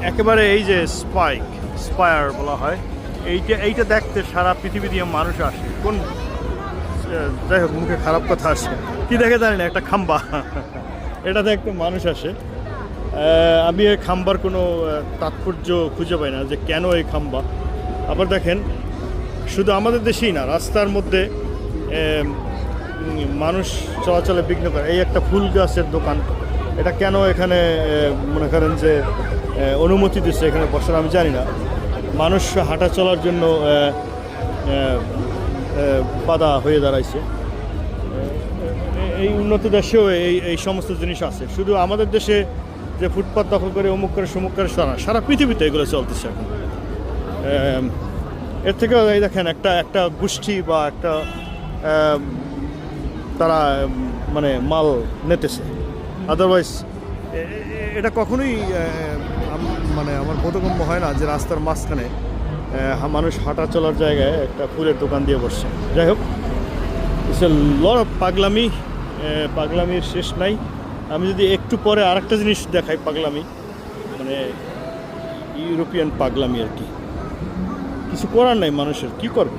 একেবারে এই যে স্পায়ার বলা হয়, এইটা দেখতে সারা পৃথিবী দিয়ে মানুষ আসে। কোন যাই হোক, মুখে খারাপ কথা আসে, কি দেখে জানি না, একটা খাম্বা এটা দেখতে মানুষ আসে। আমি এই খাম্বার কোনো তাৎপর্য খুঁজে পাই না যে কেন এই খাম্বা। আবার দেখেন, শুধু আমাদের দেশেই না, রাস্তার মধ্যে মানুষ চলাচলে বিঘ্ন করে। এই একটা ফুল গাছের দোকান, এটা কেন এখানে মনে করেন যে অনুমতি দিচ্ছে এখানে বসার, আমি জানি না। মানুষ হাঁটা চলার জন্য বাধা হয়ে দাঁড়াইছে। এই উন্নত দেশেও এই সমস্ত জিনিস আছে। শুধু আমাদের দেশে যে ফুটপাত দখল করে অমুক করে সমুক করে সারা পৃথিবীতে এগুলো চলতেছে এখন। এর থেকেও এই দেখেন একটা গোষ্ঠী বা একটা তারা মানে মাল নেতেছে। আদারওয়াইজ এটা কখনোই মানে আমার বোধগম্য হয় না যে রাস্তার মাঝখানে মানুষ হাঁটা চলার জায়গায় একটা ফুলের দোকান দিয়ে বসছে। যাই হোক, ইটস এ লট অফ পাগলামির শেষ নাই। আমি যদি একটু পরে আরেকটা জিনিস দেখাই, পাগলামি মানে ইউরোপিয়ান পাগলামি আর কি। কিছু করার নাই, মানুষের কি করবে।